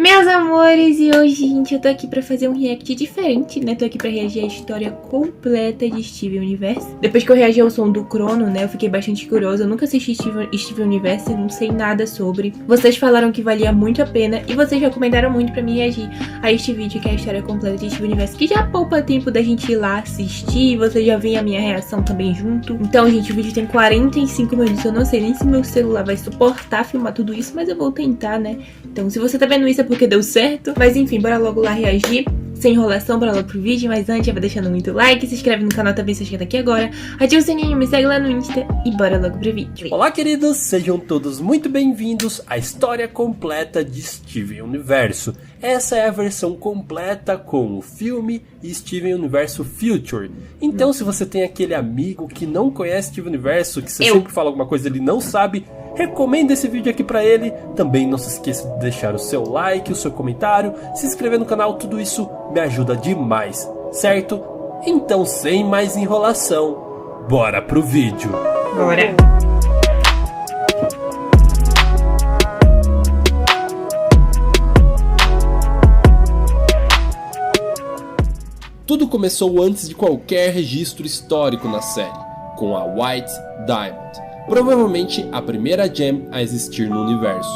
Meus amores, e hoje, gente, eu tô aqui pra fazer um react diferente, né? Tô aqui pra reagir à história completa de Steven Universe. Depois que eu reagi ao som do Crono, né, eu fiquei bastante curiosa. Eu nunca assisti Steven Universe, não sei nada sobre. Vocês falaram que valia muito a pena e vocês recomendaram muito pra mim reagir a este vídeo, que é a história completa de Steven Universe, que já poupa tempo da gente ir lá assistir, e vocês já veem a minha reação também junto. Então, gente, o vídeo tem 45 minutos, eu não sei nem se meu celular vai suportar filmar tudo isso, mas eu vou tentar, né? Então, se você tá vendo isso é porque deu certo. Mas enfim, bora logo lá reagir. Sem enrolação, bora logo pro vídeo. Mas antes, já vai deixando muito like, se inscreve no canal também se você tá aqui agora. Ativa o sininho, me segue lá no Insta e bora logo pro vídeo. Olá, queridos, sejam todos muito bem-vindos à história completa de Steven Universo. Essa é a versão completa com o filme e Steven Universo Future. Então, se você tem aquele amigo que não conhece Steven Universo, que você sempre fala alguma coisa e ele não sabe, recomenda esse vídeo aqui pra ele. Também não se esqueça de deixar o seu like, o seu comentário, se inscrever no canal, tudo isso me ajuda demais, certo? Então, sem mais enrolação, bora pro vídeo. Bora! Tudo começou antes de qualquer registro histórico na série, com a White Diamond, provavelmente a primeira gem a existir no universo.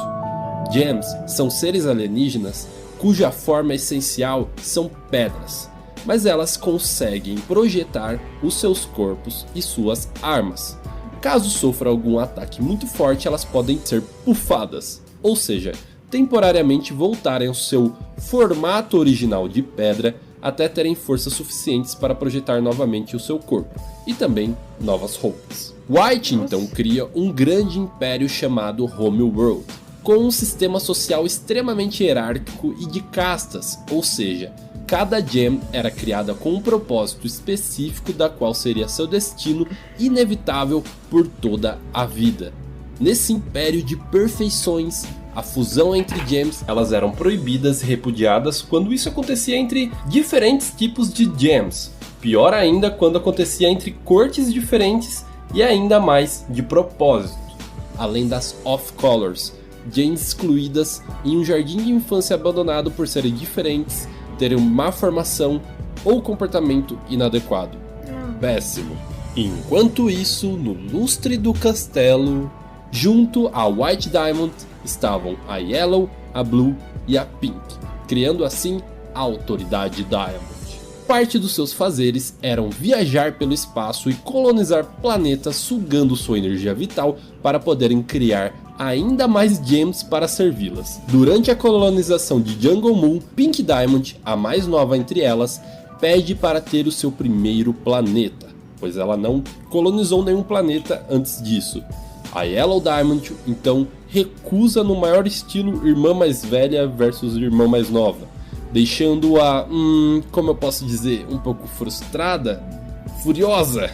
Gems são seres alienígenas cuja forma essencial são pedras, mas elas conseguem projetar os seus corpos e suas armas. Caso sofra algum ataque muito forte, elas podem ser pufadas, ou seja, temporariamente voltarem ao seu formato original de pedra até terem forças suficientes para projetar novamente o seu corpo e também novas roupas. White então cria um grande império chamado Homeworld, com um sistema social extremamente hierárquico e de castas, ou seja, cada gem era criada com um propósito específico da qual seria seu destino inevitável por toda a vida. Nesse império de perfeições, a fusão entre gems, elas eram proibidas e repudiadas quando isso acontecia entre diferentes tipos de gems. Pior ainda quando acontecia entre cortes diferentes e ainda mais de propósito. Além das off-colors, gems excluídas em um jardim de infância abandonado por serem diferentes, terem má formação ou comportamento inadequado. Péssimo. Enquanto isso, no lustre do castelo, junto a White Diamond, estavam a Yellow, a Blue e a Pink, criando assim a Autoridade Diamond. Parte dos seus fazeres eram viajar pelo espaço e colonizar planetas, sugando sua energia vital para poderem criar ainda mais gems para servi-las. Durante a colonização de Jungle Moon, Pink Diamond, a mais nova entre elas, pede para ter o seu primeiro planeta, pois ela não colonizou nenhum planeta antes disso. A Yellow Diamond então recusa no maior estilo irmã mais velha versus irmã mais nova, deixando-a, como eu posso dizer, um pouco frustrada, furiosa.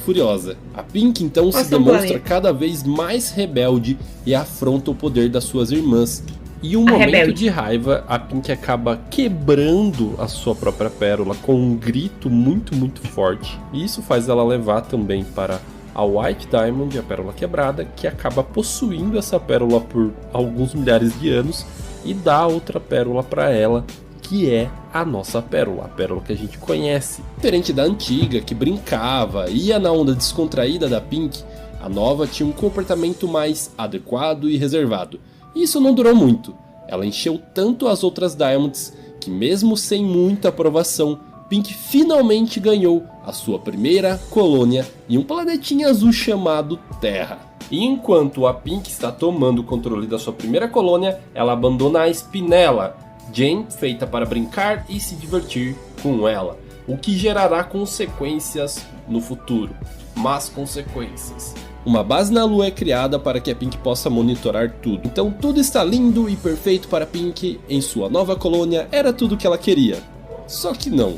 Furiosa. A Pink então se demonstra cada vez mais rebelde e afronta o poder das suas irmãs. E um momento de raiva, a Pink acaba quebrando a sua própria pérola com um grito muito forte. E isso faz ela levar também para a White Diamond, a pérola quebrada, que acaba possuindo essa pérola por alguns milhares de anos e dá outra pérola para ela, que é a nossa pérola, a pérola que a gente conhece. Diferente da antiga, que brincava, ia na onda descontraída da Pink, a nova tinha um comportamento mais adequado e reservado. E isso não durou muito. Ela encheu tanto as outras Diamonds que, mesmo sem muita aprovação, Pink finalmente ganhou a sua primeira colônia em um planetinha azul chamado Terra. E enquanto a Pink está tomando o controle da sua primeira colônia, ela abandona a Spinella, gem feita para brincar e se divertir com ela, o que gerará consequências no futuro. Más consequências. Uma base na Lua é criada para que a Pink possa monitorar tudo. Então tudo está lindo e perfeito para Pink em sua nova colônia, era tudo o que ela queria. Só que não.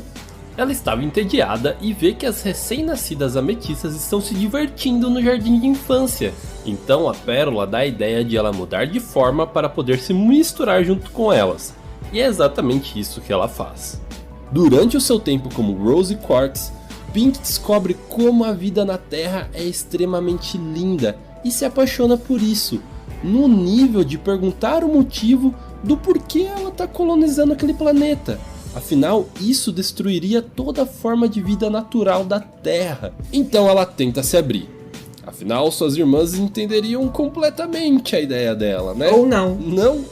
Ela estava entediada e vê que as recém-nascidas ametistas estão se divertindo no jardim de infância. Então a pérola dá a ideia de ela mudar de forma para poder se misturar junto com elas. E é exatamente isso que ela faz. Durante o seu tempo como Rose Quartz, Pink descobre como a vida na Terra é extremamente linda e se apaixona por isso, no nível de perguntar o motivo do porquê ela tá colonizando aquele planeta. Afinal, isso destruiria toda a forma de vida natural da Terra. Então ela tenta se abrir. Afinal, suas irmãs entenderiam completamente a ideia dela, né? Ou não. Não?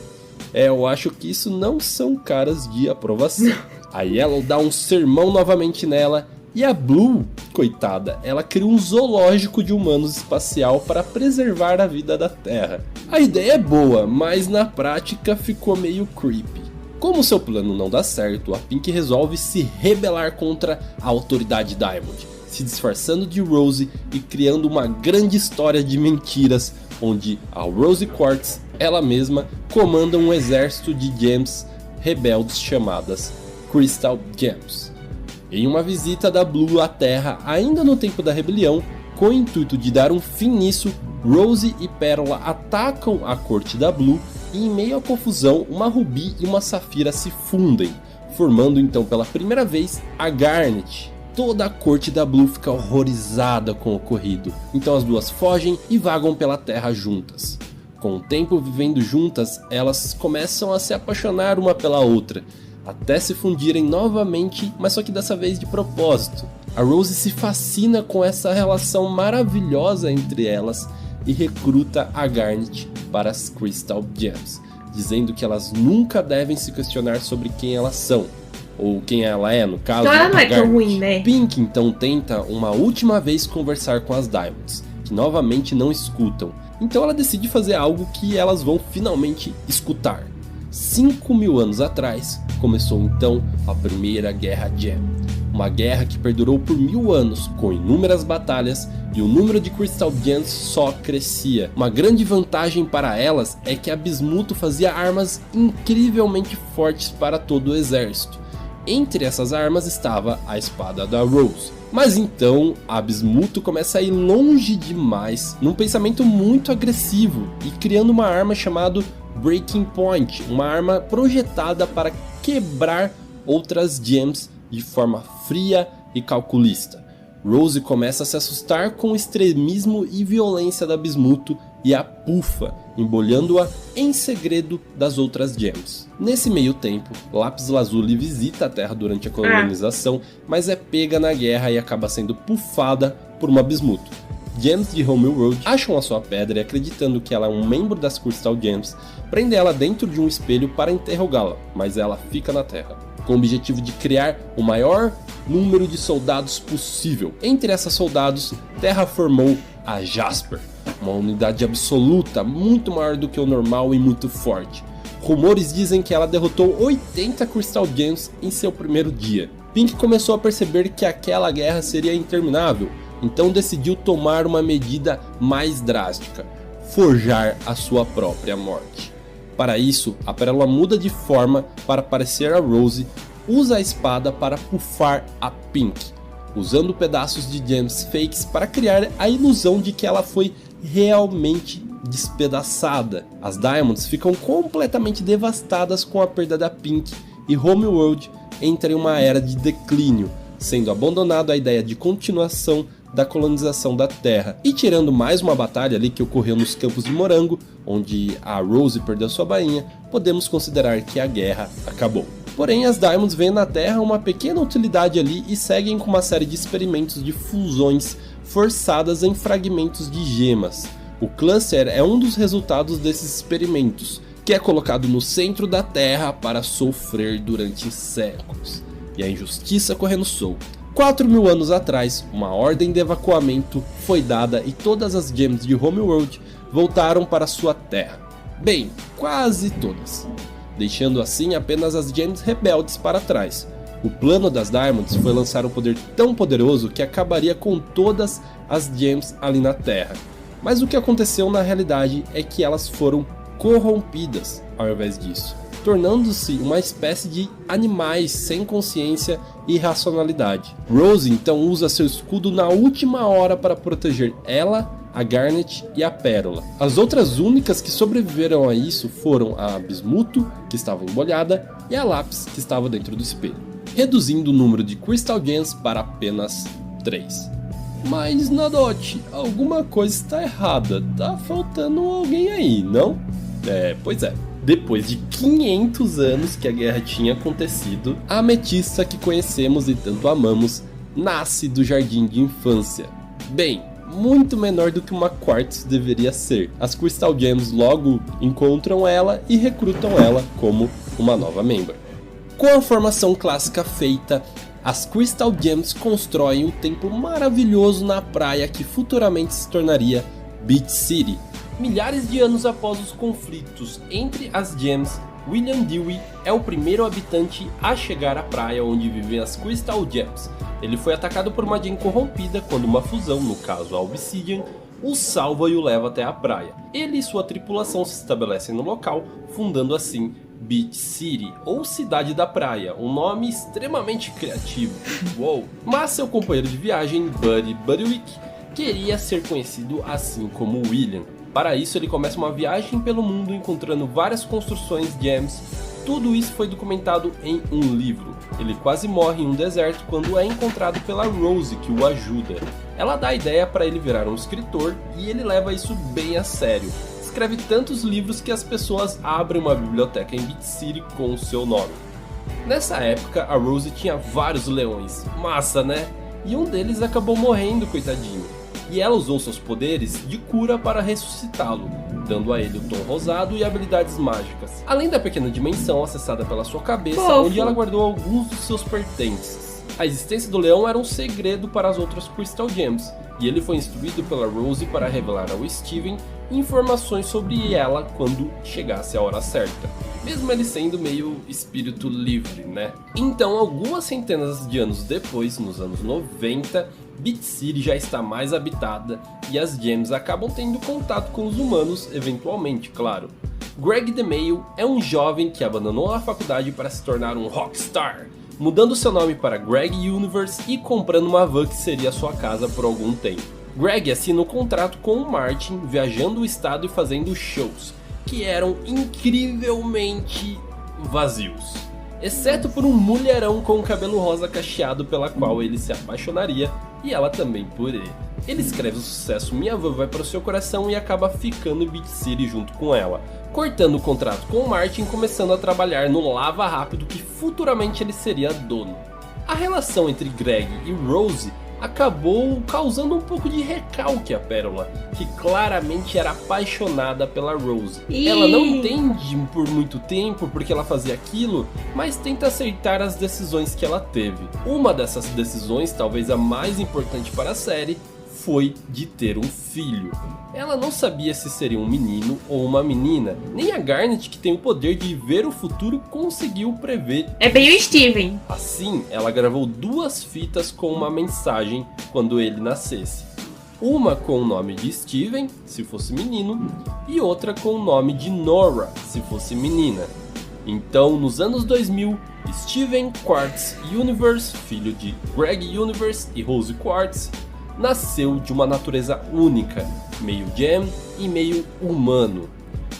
Eu acho que isso não são caras de aprovação. A Yellow dá um sermão novamente nela. E a Blue, coitada, ela cria um zoológico de humanos espacial para preservar a vida da Terra. A ideia é boa, mas na prática ficou meio creepy. Como seu plano não dá certo, a Pink resolve se rebelar contra a autoridade Diamond, se disfarçando de Rose e criando uma grande história de mentiras, onde a Rose Quartz, ela mesma, comanda um exército de gems rebeldes chamadas Crystal Gems. Em uma visita da Blue à Terra, ainda no tempo da rebelião, com o intuito de dar um fim nisso, Rose e Pérola atacam a corte da Blue e em meio à confusão, uma Ruby e uma Safira se fundem, formando então pela primeira vez a Garnet. Toda a corte da Blue fica horrorizada com o ocorrido, então as duas fogem e vagam pela Terra juntas. Com o tempo vivendo juntas, elas começam a se apaixonar uma pela outra, até se fundirem novamente, mas só que dessa vez de propósito. A Rose se fascina com essa relação maravilhosa entre elas e recruta a Garnet para as Crystal Gems, dizendo que elas nunca devem se questionar sobre quem elas são, ou quem ela é, no caso. Então ela não é Garnet. tão ruim, né? Pink então tenta uma última vez conversar com as Diamonds, que novamente não escutam. Então ela decide fazer algo que elas vão finalmente escutar. 5.000 anos atrás, começou então a primeira Guerra Gem. Uma guerra que perdurou por 1000 anos, com inúmeras batalhas, e o número de Crystal Gems só crescia. Uma grande vantagem para elas é que a Bismuth fazia armas incrivelmente fortes para todo o exército. Entre essas armas estava a espada da Rose. Mas então a Bismuth começa a ir longe demais, num pensamento muito agressivo, e criando uma arma chamada Breaking Point, uma arma projetada para quebrar outras gems de forma fria e calculista. Rose começa a se assustar com o extremismo e violência da Bismuth e a pufa, embolhando-a em segredo das outras gems. Nesse meio tempo, Lápis Lazuli visita a Terra durante a colonização, mas é pega na guerra e acaba sendo pufada por uma Bismuth. Gems de Homeworld acham a sua pedra e, acreditando que ela é um membro das Crystal Gems, prendem ela dentro de um espelho para interrogá-la, mas ela fica na Terra, com o objetivo de criar o maior número de soldados possível. Entre esses soldados, Terra formou a Jasper, uma unidade absoluta, muito maior do que o normal e muito forte. Rumores dizem que ela derrotou 80 Crystal Gems em seu primeiro dia. Pink começou a perceber que aquela guerra seria interminável, então decidiu tomar uma medida mais drástica: forjar a sua própria morte. Para isso, a Pérola muda de forma para parecer a Rose, usa a espada para pufar a Pink, usando pedaços de gems fakes para criar a ilusão de que ela foi realmente despedaçada. As Diamonds ficam completamente devastadas com a perda da Pink e Homeworld entra em uma era de declínio, sendo abandonado a ideia de continuação da colonização da Terra. E tirando mais uma batalha ali que ocorreu nos Campos de Morango, onde a Rose perdeu sua bainha, podemos considerar que a guerra acabou. Porém, as Diamonds veem na Terra uma pequena utilidade ali e seguem com uma série de experimentos de fusões forçadas em fragmentos de gemas. O Cluster é um dos resultados desses experimentos, que é colocado no centro da Terra para sofrer durante séculos, e a injustiça correndo solta. 4.000 anos atrás, uma ordem de evacuamento foi dada e todas as gems de Homeworld voltaram para sua terra. Bem, quase todas, deixando assim apenas as gems rebeldes para trás. O plano das Diamonds foi lançar um poder tão poderoso que acabaria com todas as gems ali na Terra. Mas o que aconteceu na realidade é que elas foram corrompidas ao invés disso, tornando-se uma espécie de animais sem consciência e racionalidade. Rose então usa seu escudo na última hora para proteger ela, a Garnet e a Pérola. As outras únicas que sobreviveram a isso foram a Bismuth, que estava embolhada, e a Lápis, que estava dentro do espelho, reduzindo o número de Crystal Gems para apenas 3. Mas Nadote, alguma coisa está errada, tá faltando alguém aí, não? Pois é. Depois de 500 anos que a guerra tinha acontecido, a ametista que conhecemos e tanto amamos nasce do jardim de infância. Bem, muito menor do que uma Quartz deveria ser. As Crystal Gems logo encontram ela e recrutam ela como uma nova member. Com a formação clássica feita, as Crystal Gems constroem um templo maravilhoso na praia que futuramente se tornaria Beach City. Milhares de anos após os conflitos entre as Gems, William Dewey é o primeiro habitante a chegar à praia onde vivem as Crystal Gems. Ele foi atacado por uma Gem corrompida quando uma fusão, no caso a Obsidian, o salva e o leva até a praia. Ele e sua tripulação se estabelecem no local, fundando assim Beach City, ou Cidade da Praia, um nome extremamente criativo. Uou. Mas seu companheiro de viagem, Buddy Buddywick, queria ser conhecido assim como William. Para isso ele começa uma viagem pelo mundo encontrando várias construções Gems. Tudo isso foi documentado em um livro. Ele quase morre em um deserto quando é encontrado pela Rose, que o ajuda. Ela dá a ideia para ele virar um escritor e ele leva isso bem a sério. Escreve tantos livros que as pessoas abrem uma biblioteca em Beach City com o seu nome. Nessa época a Rose tinha vários leões, massa né? E um deles acabou morrendo, coitadinho. E ela usou seus poderes de cura para ressuscitá-lo, dando a ele o tom rosado e habilidades mágicas. Além da pequena dimensão acessada pela sua cabeça, onde ela guardou alguns dos seus pertences. A existência do leão era um segredo para as outras Crystal Gems, e ele foi instruído pela Rose para revelar ao Steven informações sobre ela quando chegasse a hora certa. Mesmo ele sendo meio espírito livre, né? Então, algumas centenas de anos depois, nos anos 90, Beach City já está mais habitada e as Gems acabam tendo contato com os humanos, eventualmente, claro. Greg DeMayo é um jovem que abandonou a faculdade para se tornar um rockstar, mudando seu nome para Greg Universe e comprando uma van que seria sua casa por algum tempo. Greg assina um contrato com o Martin, viajando o estado e fazendo shows, que eram incrivelmente vazios, exceto por um mulherão com cabelo rosa cacheado pela qual ele se apaixonaria, e ela também por ele. Ele escreve o sucesso Minha Van Vai Para o Seu Coração e acaba ficando em Beach City junto com ela, cortando o contrato com o Martin e começando a trabalhar no Lava Rápido que futuramente ele seria dono. A relação entre Greg e Rose acabou causando um pouco de recalque à Pérola, que claramente era apaixonada pela Rose. Ela não entende por muito tempo porque ela fazia aquilo, mas tenta aceitar as decisões que ela teve. Uma dessas decisões, talvez a mais importante para a série, foi de ter um filho. Ela não sabia se seria um menino ou uma menina, nem a Garnet, que tem o poder de ver o futuro, conseguiu prever. É bem o Steven. Assim, ela gravou 2 fitas com uma mensagem quando ele nascesse. Uma com o nome de Steven, se fosse menino, e outra com o nome de Nora, se fosse menina. Então, nos anos 2000, Steven Quartz Universe, filho de Greg Universe e Rose Quartz, nasceu de uma natureza única, meio Gem e meio humano.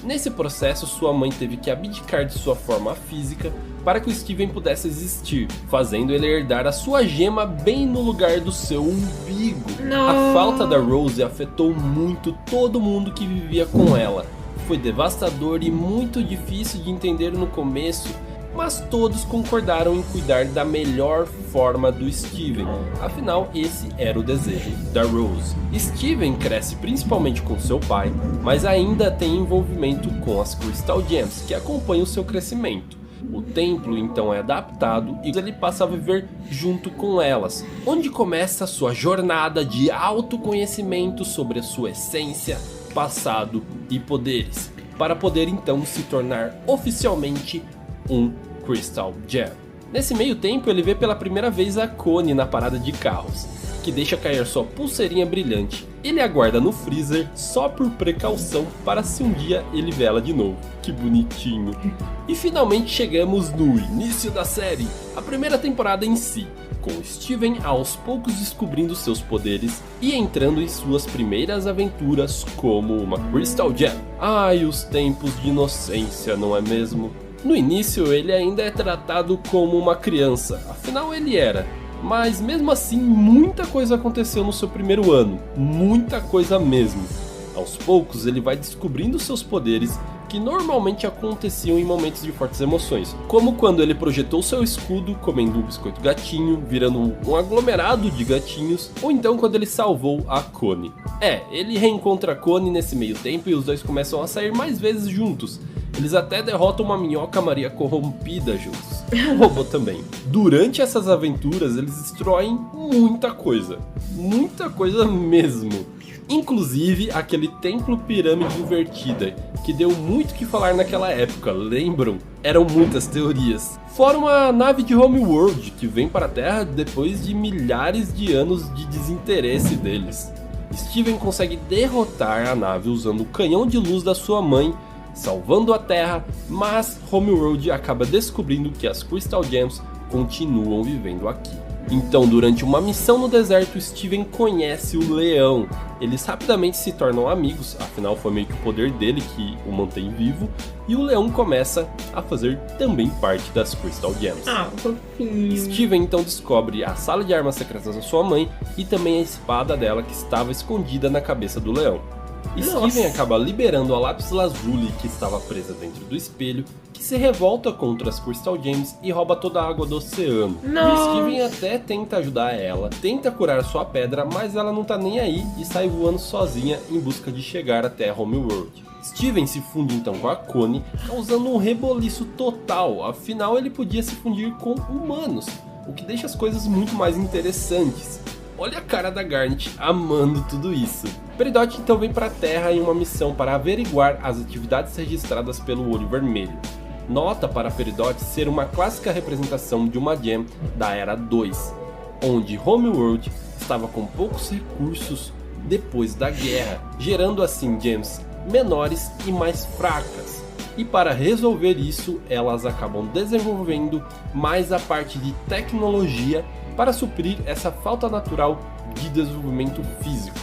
Nesse processo, sua mãe teve que abdicar de sua forma física para que o Steven pudesse existir, fazendo ele herdar a sua gema bem no lugar do seu umbigo. A falta da Rose afetou muito todo mundo que vivia com ela. Foi devastador e muito difícil de entender no começo, mas todos concordaram em cuidar da melhor forma do Steven, afinal esse era o desejo da Rose. Steven cresce principalmente com seu pai, mas ainda tem envolvimento com as Crystal Gems, que acompanham seu crescimento. O templo então é adaptado e ele passa a viver junto com elas, onde começa a sua jornada de autoconhecimento sobre a sua essência, passado e poderes, para poder então se tornar oficialmente um Crystal Gem. Nesse meio tempo ele vê pela primeira vez a Connie na parada de carros, que deixa cair sua pulseirinha brilhante. Ele aguarda no freezer só por precaução para se um dia ele vê ela de novo. Que bonitinho. E finalmente chegamos no início da série, a primeira temporada em si, com Steven aos poucos descobrindo seus poderes e entrando em suas primeiras aventuras como uma Crystal Gem. Ai, os tempos de inocência, não é mesmo? No início ele ainda é tratado como uma criança, afinal ele era. Mas mesmo assim muita coisa aconteceu no seu primeiro ano, muita coisa mesmo. Aos poucos ele vai descobrindo seus poderes que normalmente aconteciam em momentos de fortes emoções, como quando ele projetou seu escudo comendo um biscoito gatinho, virando um aglomerado de gatinhos, ou então quando ele salvou a Connie. Ele reencontra a Connie nesse meio tempo e os dois começam a sair mais vezes juntos. Eles até derrotam uma minhoca Maria corrompida juntos. Um robô também. Durante essas aventuras, eles destroem muita coisa mesmo. Inclusive aquele templo pirâmide invertida, que deu muito o que falar naquela época, lembram? Eram muitas teorias. Fora uma nave de Homeworld, que vem para a Terra depois de milhares de anos de desinteresse deles. Steven consegue derrotar a nave usando o canhão de luz da sua mãe, salvando a Terra, mas Homeworld acaba descobrindo que as Crystal Gems continuam vivendo aqui. Então, durante uma missão no deserto, Steven conhece o leão. Eles rapidamente se tornam amigos, afinal foi meio que o poder dele que o mantém vivo, e o leão começa a fazer também parte das Crystal Gems. Fofinho. Steven então descobre a sala de armas secretas da sua mãe e também a espada dela que estava escondida na cabeça do leão. Steven acaba liberando a Lapis Lazuli que estava presa dentro do espelho, que se revolta contra as Crystal Gems e rouba toda a água do oceano. E Steven até tenta ajudar ela, tenta curar sua pedra, mas ela não tá nem aí e sai voando sozinha em busca de chegar até Homeworld. Steven se funde então com a Connie, causando um reboliço total, afinal ele podia se fundir com humanos, o que deixa as coisas muito mais interessantes. Olha a cara da Garnet amando tudo isso. Peridot então vem para a Terra em uma missão para averiguar as atividades registradas pelo Olho Vermelho. Nota para Peridot ser uma clássica representação de uma gem da Era 2, onde Homeworld estava com poucos recursos depois da guerra, gerando assim gems menores e mais fracas. E para resolver isso, elas acabam desenvolvendo mais a parte de tecnologia para suprir essa falta natural de desenvolvimento físico.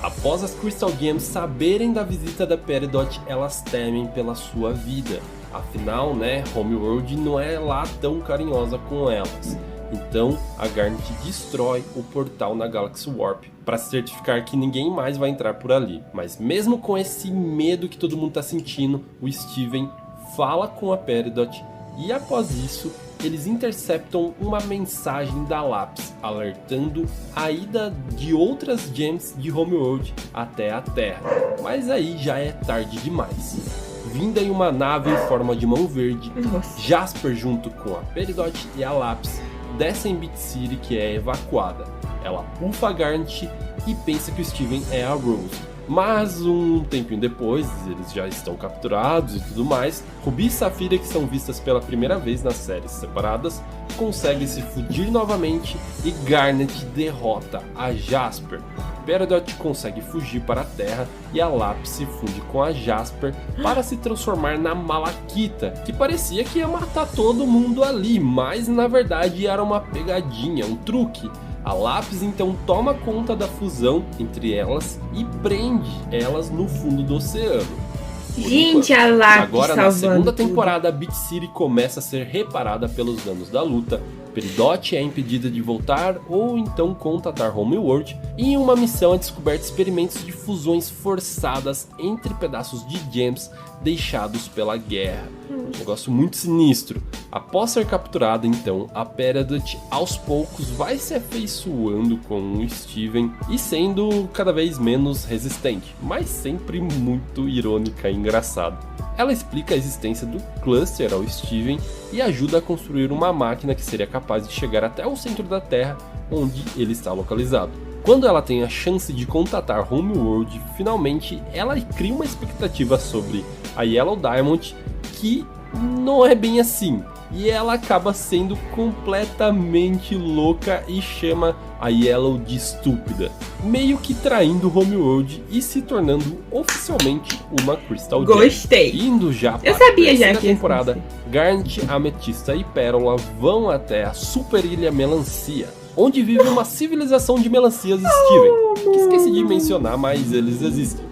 Após as Crystal Gems saberem da visita da Peridot, elas temem pela sua vida. Afinal, Homeworld não é lá tão carinhosa com elas. Então, a Garnet destrói o portal na Galaxy Warp para certificar que ninguém mais vai entrar por ali. Mas mesmo com esse medo que todo mundo está sentindo, o Steven fala com a Peridot e após isso, eles interceptam uma mensagem da Lapis, alertando a ida de outras gems de Homeworld até a Terra. Mas aí já é tarde demais. Vinda em uma nave em forma de mão verde, Jasper junto com a Peridot e a Lapis descem em Beat City, que é evacuada. Ela bufa a Garnet e pensa que o Steven é a Rose. Mas um tempinho depois, eles já estão capturados e tudo mais. Ruby e Safira, que são vistas pela primeira vez nas séries separadas, conseguem se fundir novamente e Garnet derrota a Jasper. Peridot consegue fugir para a Terra e a Lapis se funde com a Jasper para se transformar na Malakita, que parecia que ia matar todo mundo ali, mas na verdade era uma pegadinha, um truque. A Lapis então toma conta da fusão entre elas e prende elas no fundo do oceano. Gente, a Lapis agora na segunda temporada, a Beat City começa a ser reparada pelos danos da luta. Peridot é impedida de voltar ou então contatar Homeworld, e em uma missão é descoberta experimentos de fusões forçadas entre pedaços de gems deixados pela guerra. Um negócio muito sinistro. Após ser capturada então, a Peridot aos poucos vai se afeiçoando com o Steven e sendo cada vez menos resistente, mas sempre muito irônica e engraçada. Ela explica a existência do Cluster ao Steven e ajuda a construir uma máquina que seria capaz de chegar até o centro da Terra, onde ele está localizado. Quando ela tem a chance de contatar Homeworld, finalmente ela cria uma expectativa sobre a Yellow Diamond que não é bem assim. E ela acaba sendo completamente louca e chama a Yellow de estúpida, meio que traindo Homeworld e se tornando oficialmente uma Crystal Gem. Gostei. Indo já para Eu sabia a já terceira que temporada, Garnet, Ametista e Pérola vão até a Super Ilha Melancia, onde vive uma civilização de melancias Steven, que esqueci de mencionar, mas eles existem.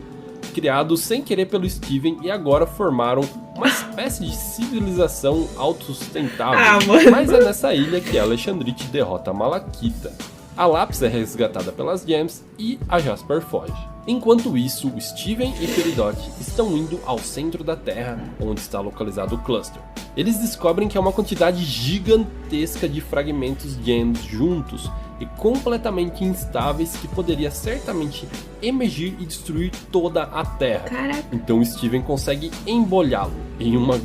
Criados sem querer pelo Steven e agora formaram uma espécie de civilização autossustentável. Mas é nessa ilha que a Alexandrite derrota a Malakita. A Lapis é resgatada pelas Gems e a Jasper foge. Enquanto isso, o Steven e Peridot estão indo ao centro da Terra, onde está localizado o Cluster. Eles descobrem que é uma quantidade gigantesca de fragmentos gems juntos e completamente instáveis que poderia certamente emergir e destruir toda a Terra. Caraca. Então o Steven consegue embolhá-lo em uma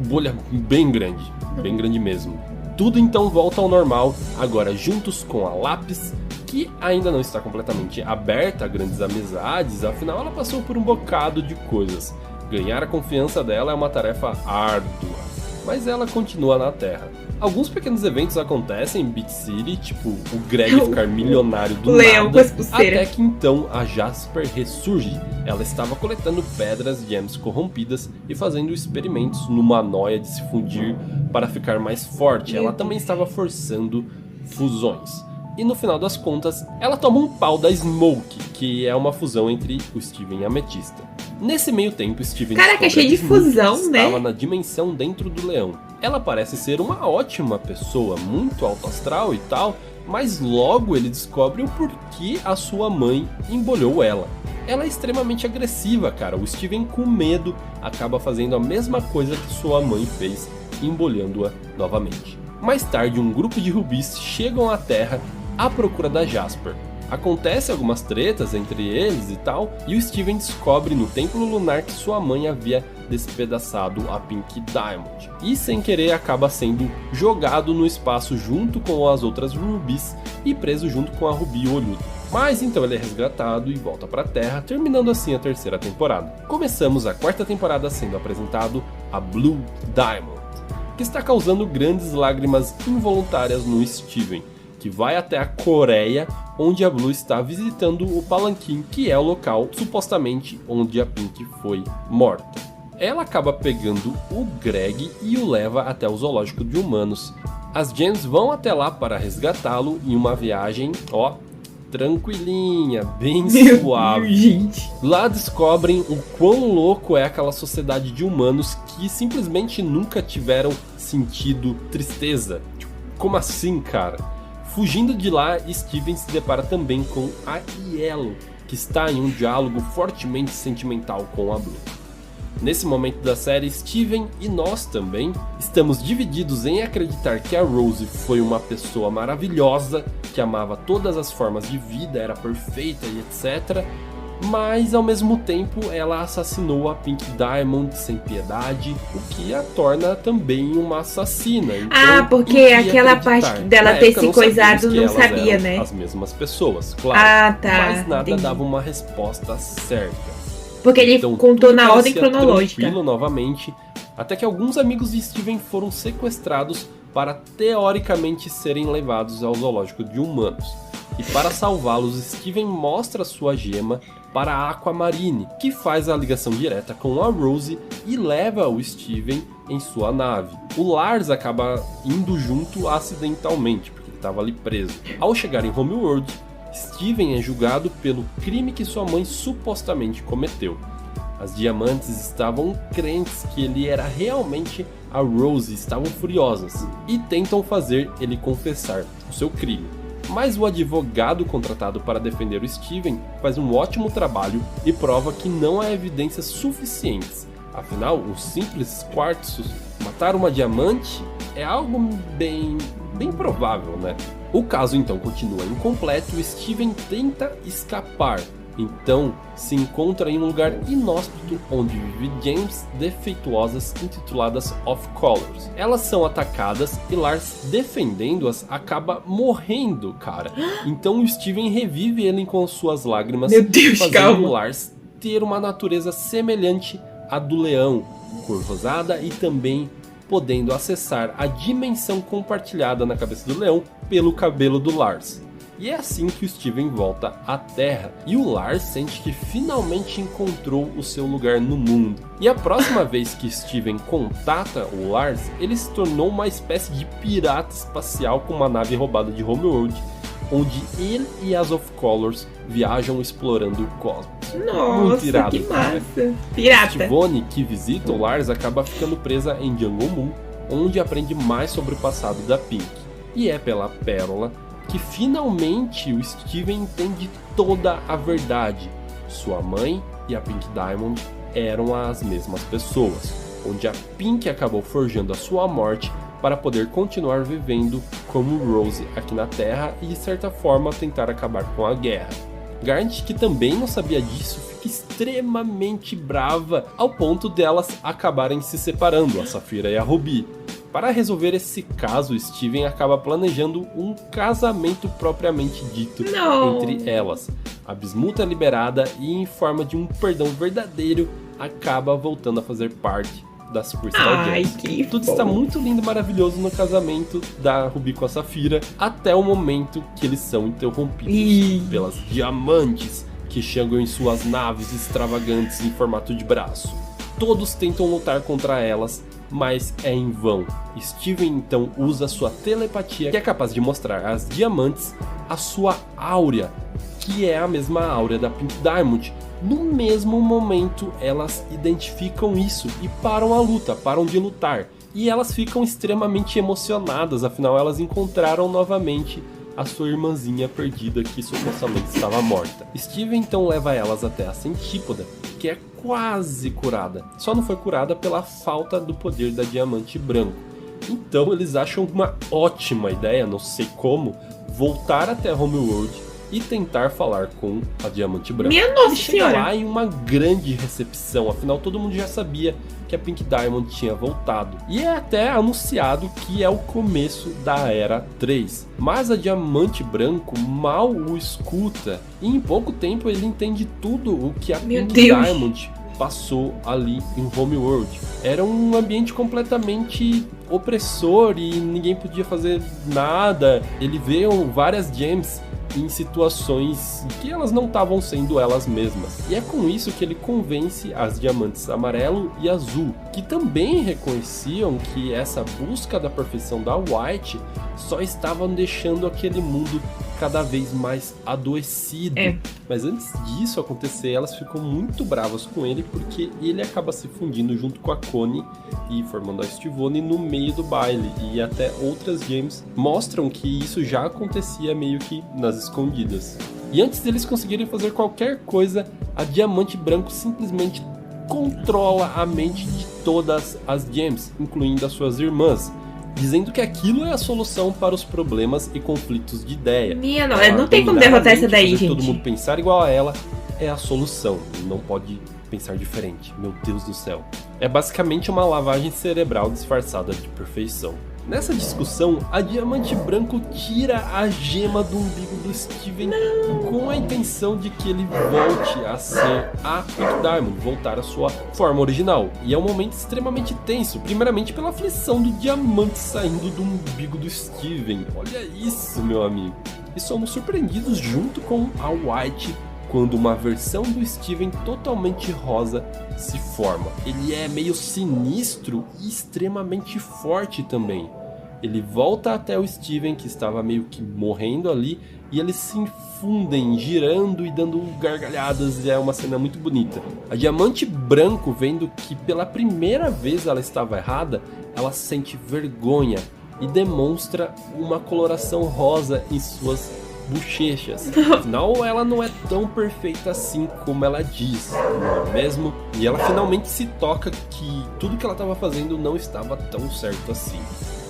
bolha bem grande mesmo. Tudo então volta ao normal, agora juntos com a Lápis, que ainda não está completamente aberta a grandes amizades, afinal ela passou por um bocado de coisas. Ganhar a confiança dela é uma tarefa árdua, mas ela continua na Terra. Alguns pequenos eventos acontecem em Beat City, tipo o Greg ficar milionário do nada, até que então a Jasper ressurge. Ela estava coletando pedras gems corrompidas e fazendo experimentos numa noia de se fundir para ficar mais forte. Ela também estava forçando fusões. E no final das contas, ela toma um pau da Smoke, que é uma fusão entre o Steven e a Ametista. Nesse meio tempo, Steven é cheio de fusão, né? Estava na dimensão dentro do leão. Ela parece ser uma ótima pessoa, muito alto astral e tal, mas logo ele descobre o porquê a sua mãe embolhou ela. Ela é extremamente agressiva, cara. O Steven, com medo, acaba fazendo a mesma coisa que sua mãe fez, embolhando-a novamente. Mais tarde, um grupo de rubis chegam à Terra à procura da Jasper. Acontece algumas tretas entre eles e tal, e o Steven descobre no templo lunar que sua mãe havia despedaçado a Pink Diamond. E sem querer acaba sendo jogado no espaço junto com as outras rubis e preso junto com a Rubi Olhuda. Mas então ele é resgatado e volta para a Terra, terminando assim a terceira temporada. Começamos a quarta temporada sendo apresentado a Blue Diamond, que está causando grandes lágrimas involuntárias no Steven, que vai até a Coreia, onde a Blue está visitando o Palanquim, que é o local, supostamente, onde a Pink foi morta. Ela acaba pegando o Greg e o leva até o zoológico de humanos. As gems vão até lá para resgatá-lo em uma viagem, tranquilinha, bem suave. Gente. Lá descobrem o quão louco é aquela sociedade de humanos que simplesmente nunca tiveram sentido tristeza. Como assim, cara? Fugindo de lá, Steven se depara também com a Yellow, que está em um diálogo fortemente sentimental com a Blue. Nesse momento da série, Steven e nós também estamos divididos em acreditar que a Rose foi uma pessoa maravilhosa, que amava todas as formas de vida, era perfeita e etc. Mas ao mesmo tempo ela assassinou a Pink Diamond sem piedade, o que a torna também uma assassina. Então, porque aquela parte dela ter se coisado não sabia, né? As mesmas pessoas, claro. Mas nada entendi. Dava uma resposta certa. Porque ele Então, contou na ordem cronológica. Tranquilo novamente, até que alguns amigos de Steven foram sequestrados para teoricamente serem levados ao zoológico de humanos. E para salvá-los, Steven mostra sua gema para a Aquamarine, que faz a ligação direta com a Rose e leva o Steven em sua nave. O Lars acaba indo junto acidentalmente, porque ele estava ali preso. Ao chegar em Homeworld, Steven é julgado pelo crime que sua mãe supostamente cometeu. As diamantes estavam crentes que ele era realmente a Rose, estavam furiosas e tentam fazer ele confessar o seu crime. Mas o advogado contratado para defender o Steven faz um ótimo trabalho e prova que não há evidências suficientes. Afinal, um simples quartzo matar uma diamante é algo bem provável, né? O caso então continua incompleto e Steven tenta escapar. Então se encontra em um lugar inóspito onde vivem gems defeituosas intituladas Off Colors. Elas são atacadas e Lars, defendendo-as, acaba morrendo, cara. Então o Steven revive ele com suas lágrimas, fazendo o Lars ter uma natureza semelhante à do leão, cor rosada e também podendo acessar a dimensão compartilhada na cabeça do leão pelo cabelo do Lars. E é assim que o Steven volta à Terra, e o Lars sente que finalmente encontrou o seu lugar no mundo. E a próxima vez que Steven contata o Lars, ele se tornou uma espécie de pirata espacial com uma nave roubada de Homeworld, onde ele e as Off Colors viajam explorando o cosmos. Nossa, muito irado, que massa! Pirata! Stivone, que visita o Lars, acaba ficando presa em Jungle Moon, onde aprende mais sobre o passado da Pink. E é pela Pérola que finalmente o Steven entende toda a verdade. Sua mãe e a Pink Diamond eram as mesmas pessoas, onde a Pink acabou forjando a sua morte para poder continuar vivendo como Rose aqui na Terra e de certa forma tentar acabar com a guerra. Garnet, que também não sabia disso, fica extremamente brava ao ponto delas acabarem se separando, a Safira e a Ruby. Para resolver esse caso, Steven acaba planejando um casamento propriamente dito entre elas. A Bismuth é liberada e, em forma de um perdão verdadeiro, acaba voltando a fazer parte das Crystal Gems. Tudo está muito lindo e maravilhoso no casamento da Ruby com a Safira, até o momento que eles são interrompidos pelas diamantes que chegam em suas naves extravagantes em formato de braço. Todos tentam lutar contra elas, mas é em vão. Steven então usa sua telepatia, que é capaz de mostrar às diamantes a sua áurea, que é a mesma áurea da Pink Diamond. No mesmo momento, elas identificam isso e param a luta, param de lutar. E elas ficam extremamente emocionadas, afinal elas encontraram novamente a sua irmãzinha perdida que supostamente estava morta. Steven então leva elas até a Centípoda, que é quase curada. Só não foi curada pela falta do poder da Diamante Branco. Então eles acham uma ótima ideia, não sei como, voltar até Homeworld e tentar falar com a Diamante Branca. Minha nossa senhora! Chega lá em uma grande recepção, afinal todo mundo já sabia que a Pink Diamond tinha voltado. E é até anunciado que é o começo da Era 3. Mas a Diamante Branco mal o escuta e em pouco tempo ele entende tudo o que a Pink Diamond passou ali em Homeworld. Era um ambiente completamente opressor e ninguém podia fazer nada. Ele vê várias gems em situações que elas não estavam sendo elas mesmas. E é com isso que ele convence as diamantes amarelo e azul, que também reconheciam que essa busca da perfeição da White só estavam deixando aquele mundo cada vez mais adoecido. Mas antes disso acontecer, elas ficam muito bravas com ele porque ele acaba se fundindo junto com a Connie e formando a Estivone no meio do baile, e até outras games mostram que isso já acontecia meio que nas escondidas. E antes deles conseguirem fazer qualquer coisa, a Diamante Branco simplesmente controla a mente de todas as gems, incluindo as suas irmãs, dizendo que aquilo é a solução para os problemas e conflitos de ideia. Não tem como derrotar essa daí, gente. Todo mundo pensar igual a ela é a solução, não pode pensar diferente. Meu Deus do céu. É basicamente uma lavagem cerebral disfarçada de perfeição. Nessa discussão, a Diamante Branco tira a gema do umbigo do Steven com a intenção de que ele volte a ser a Pink Diamond, voltar à sua forma original. E é um momento extremamente tenso, primeiramente pela aflição do diamante saindo do umbigo do Steven. Olha isso, meu amigo. E somos surpreendidos junto com a White quando uma versão do Steven totalmente rosa se forma. Ele é meio sinistro e extremamente forte também. Ele volta até o Steven, que estava meio que morrendo ali, e eles se infundem, girando e dando gargalhadas, e é uma cena muito bonita. A Diamante Branco, vendo que pela primeira vez ela estava errada, ela sente vergonha e demonstra uma coloração rosa em suas bochechas. Afinal, ela não é tão perfeita assim como ela diz, não é mesmo? E ela finalmente se toca que tudo que ela estava fazendo não estava tão certo assim.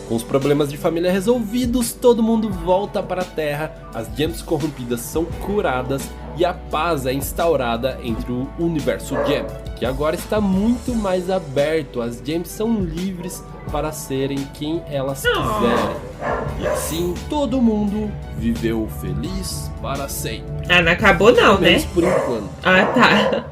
Com os problemas de família resolvidos, todo mundo volta para a Terra, as gems corrompidas são curadas e a paz é instaurada entre o universo Gem, que agora está muito mais aberto. As gems são livres para serem quem elas quiserem. E assim todo mundo viveu feliz para sempre. Não acabou não, né? Por enquanto. Tá.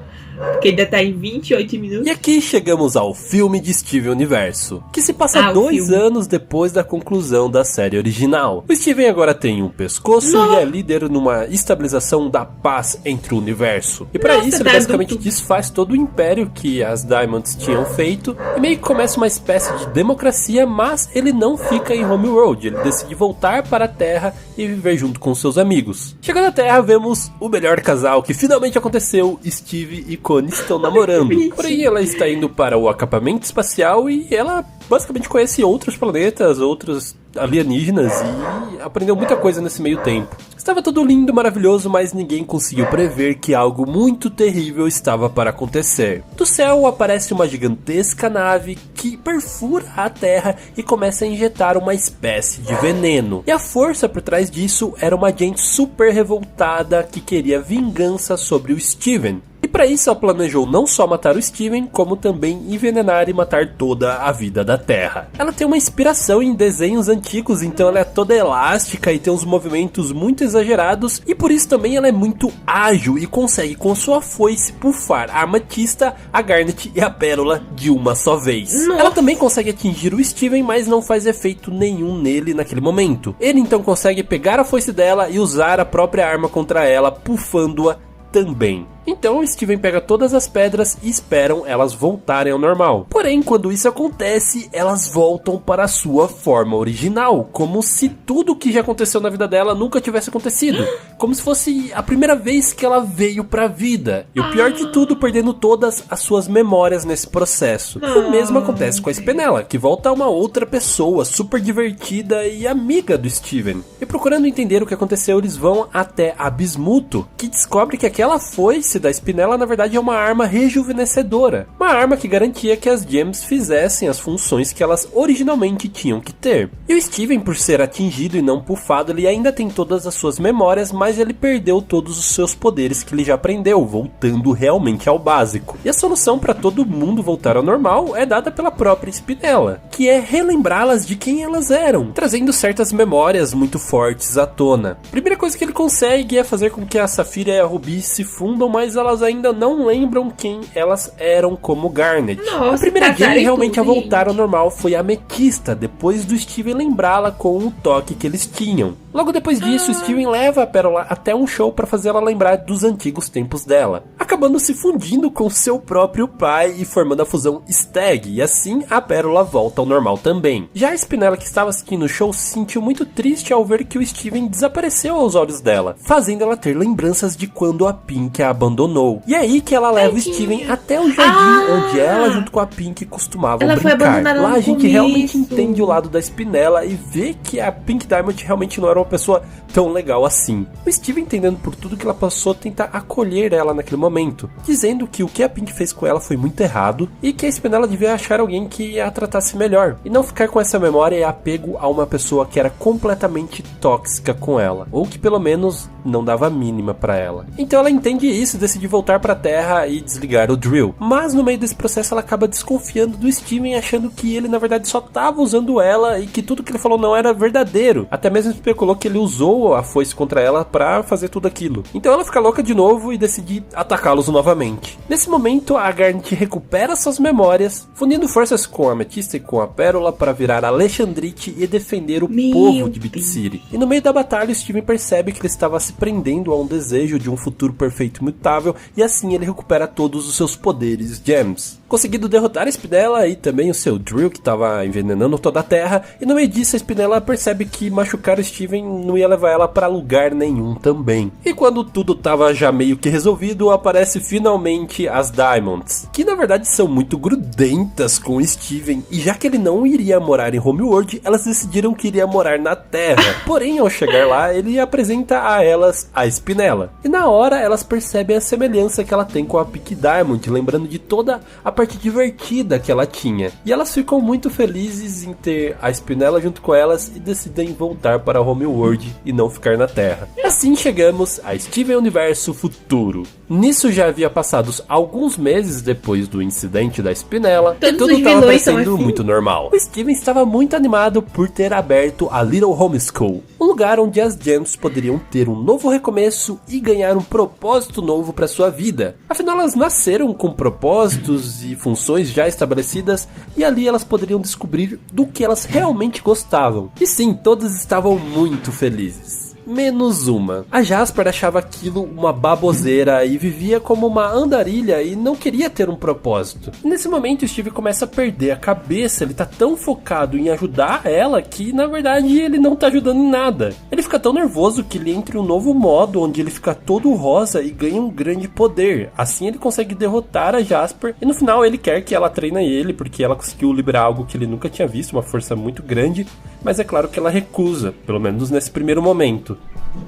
Porque ainda tá em 28 minutos. E aqui chegamos ao filme de Steven Universo, que se passa 2 anos depois da conclusão da série original. O Steven agora tem um pescoço e é líder numa estabilização da paz entre o universo. E para isso ele basicamente desfaz todo o império que as Diamonds tinham feito e meio que começa uma espécie de democracia, mas ele não fica em Homeworld. Ele decide voltar para a Terra e viver junto com seus amigos. Chegando à Terra, vemos o melhor casal que finalmente aconteceu, Steve e Connie estão namorando. Porém, ela está indo para o acampamento espacial e ela basicamente conhece outros planetas, outros alienígenas e aprendeu muita coisa nesse meio tempo. Estava tudo lindo, maravilhoso, mas ninguém conseguiu prever que algo muito terrível estava para acontecer. Do céu aparece uma gigantesca nave que perfura a Terra e começa a injetar uma espécie de veneno. E a força por trás disso era uma agente super revoltada que queria vingança sobre o Steven. E para isso ela planejou não só matar o Steven, como também envenenar e matar toda a vida da Terra. Ela tem uma inspiração em desenhos antigos, então ela é toda elástica e tem uns movimentos muito exagerados, e por isso também ela é muito ágil e consegue com sua foice pufar a Ametista, a Garnet e a Pérola de uma só vez. Nossa. Ela também consegue atingir o Steven, mas não faz efeito nenhum nele naquele momento. Ele então consegue pegar a foice dela e usar a própria arma contra ela, pufando-a também. Então o Steven pega todas as pedras e esperam elas voltarem ao normal. Porém, quando isso acontece, elas voltam para a sua forma original, como se tudo que já aconteceu na vida dela nunca tivesse acontecido, como se fosse a primeira vez que ela veio para a vida. E o pior de tudo, perdendo todas as suas memórias nesse processo. O mesmo acontece com a Spinella, que volta a uma outra pessoa super divertida e amiga do Steven. E procurando entender o que aconteceu, eles vão até a Bismuto, que descobre que aquela foice da Spinella na verdade é uma arma rejuvenescedora, uma arma que garantia que as gems fizessem as funções que elas originalmente tinham que ter. E o Steven, por ser atingido e não pufado, ele ainda tem todas as suas memórias, mas ele perdeu todos os seus poderes que ele já aprendeu, voltando realmente ao básico. E a solução para todo mundo voltar ao normal é dada pela própria Spinella, que é relembrá-las de quem elas eram, trazendo certas memórias muito fortes à tona. A primeira coisa que ele consegue é fazer com que a Safira e a Ruby se fundam, mas elas ainda não lembram quem elas eram como Garnet. Nossa, a primeira gem realmente a voltar ao normal foi a Ametista, depois do Steven lembrá-la com o toque que eles tinham. Logo depois disso, Steven leva a Pérola até um show para fazer ela lembrar dos antigos tempos dela, acabando se fundindo com seu próprio pai e formando a fusão Stag, e assim a Pérola volta ao normal também. Já a Spinella, que estava assistindo o show, se sentiu muito triste ao ver que o Steven desapareceu aos olhos dela, fazendo ela ter lembranças de quando a Pink a abandonou. E é aí que ela leva o Steven até o jardim onde ela junto com a Pink costumavam brincar. Lá a gente realmente entende o lado da Spinella e vê que a Pink Diamond realmente não era uma pessoa tão legal assim. O Steven, entendendo por tudo que ela passou, tenta acolher ela naquele momento, dizendo que o que a Pink fez com ela foi muito errado e que a Spinella devia achar alguém que a tratasse melhor e não ficar com essa memória e apego a uma pessoa que era completamente tóxica com ela, ou que pelo menos não dava a mínima pra ela. Então ela entende isso e decide voltar pra Terra e desligar o Drill. Mas no meio desse processo ela acaba desconfiando do Steven, achando que ele na verdade só tava usando ela e que tudo que ele falou não era verdadeiro. Até mesmo especulou que ele usou a foice contra ela pra fazer tudo aquilo. Então ela fica louca de novo e decide atacá-los novamente. Nesse momento a Garnet recupera suas memórias, fundindo forças com a Ametista e com a Pérola para virar Alexandrite e defender o povo de Bit City. E no meio da batalha, Steven percebe que ele estava se prendendo a um desejo de um futuro perfeito e imutável, e assim ele recupera todos os seus poderes gems. Conseguindo derrotar a Spinella e também o seu Drill, que estava envenenando toda a Terra, e no meio disso a Spinella percebe que machucar o Steven não ia levar ela para lugar nenhum também. E quando tudo estava já meio que resolvido, aparece finalmente as Diamonds, que na verdade são muito grudentas com o Steven, e já que ele não iria morar em Homeworld, elas decidiram que iria morar na Terra. Porém, ao chegar lá, ele apresenta a elas a Spinella, e na hora elas percebem a semelhança que ela tem com a Pink Diamond, lembrando de toda a parte divertida que ela tinha. E elas ficam muito felizes em ter a Spinella junto com elas e decidem voltar para Homeworld e não ficar na Terra. Assim chegamos a Steven Universo Futuro. Nisso já havia passados alguns meses depois do incidente da Spinella e tudo estava parecendo assim muito normal. O Steven estava muito animado por ter aberto a Little Home School, um lugar onde as gems poderiam ter um novo recomeço e ganhar um propósito novo para sua vida. Afinal, elas nasceram com propósitos e funções já estabelecidas, e ali elas poderiam descobrir do que elas realmente gostavam. E sim, todas estavam muito felizes. Menos uma. A Jasper achava aquilo uma baboseira e vivia como uma andarilha e não queria ter um propósito. E nesse momento o Steve começa a perder a cabeça, ele tá tão focado em ajudar ela que na verdade ele não tá ajudando em nada. Ele Ele fica tão nervoso que ele entra em um novo modo onde ele fica todo rosa e ganha um grande poder. Assim ele consegue derrotar a Jasper e no final ele quer que ela treine ele porque ela conseguiu liberar algo que ele nunca tinha visto, uma força muito grande, mas é claro que ela recusa, pelo menos nesse primeiro momento.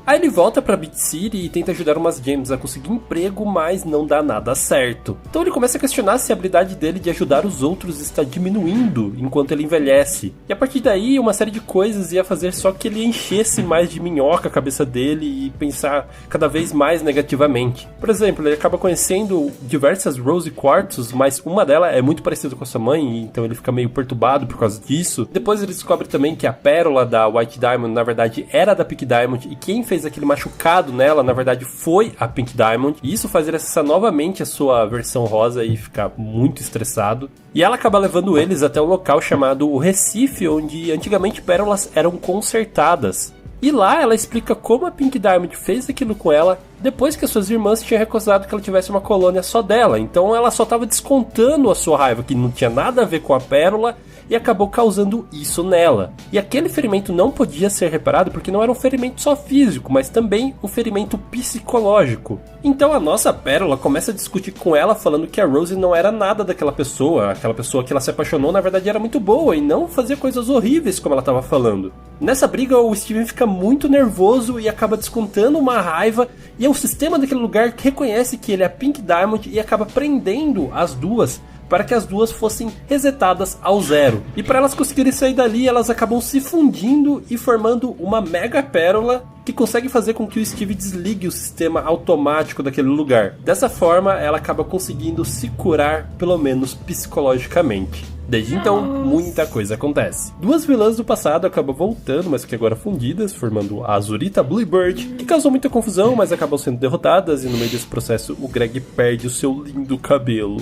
Aí ele volta pra Beat City e tenta ajudar umas gems a conseguir emprego, mas não dá nada certo. Então ele começa a questionar se a habilidade dele de ajudar os outros está diminuindo enquanto ele envelhece. E a partir daí uma série de coisas ia fazer só que ele enchesse mais de minhoca a cabeça dele e pensar cada vez mais negativamente. Por exemplo, ele acaba conhecendo diversas Rose Quartz, mas uma delas é muito parecida com a sua mãe, então ele fica meio perturbado por causa disso. Depois ele descobre também que a pérola da White Diamond na verdade era da Pink Diamond e quem fez aquele machucado nela, na verdade, foi a Pink Diamond. E isso faz ele acessar novamente a sua versão rosa e ficar muito estressado. E ela acaba levando eles até um local chamado o Recife, onde antigamente pérolas eram consertadas. E lá ela explica como a Pink Diamond fez aquilo com ela depois que as suas irmãs tinham recusado que ela tivesse uma colônia só dela. Então ela só estava descontando a sua raiva, que não tinha nada a ver com a pérola, e acabou causando isso nela. E aquele ferimento não podia ser reparado porque não era um ferimento só físico, mas também um ferimento psicológico. Então a nossa pérola começa a discutir com ela, falando que a Rose não era nada daquela pessoa. Aquela pessoa que ela se apaixonou na verdade era muito boa e não fazia coisas horríveis como ela estava falando. Nessa briga o Steven fica muito nervoso e acaba descontando uma raiva, e é o sistema daquele lugar que reconhece que ele é a Pink Diamond e acaba prendendo as duas para que as duas fossem resetadas ao zero. E para elas conseguirem sair dali, elas acabam se fundindo e formando uma mega pérola que consegue fazer com que o Steve desligue o sistema automático daquele lugar. Dessa forma, ela acaba conseguindo se curar, pelo menos psicologicamente. Desde então, muita coisa acontece. Duas vilãs do passado acabam voltando, mas que agora fundidas, formando a Azurita Bluebird, que causou muita confusão, mas acabam sendo derrotadas, e no meio desse processo o Greg perde o seu lindo cabelo.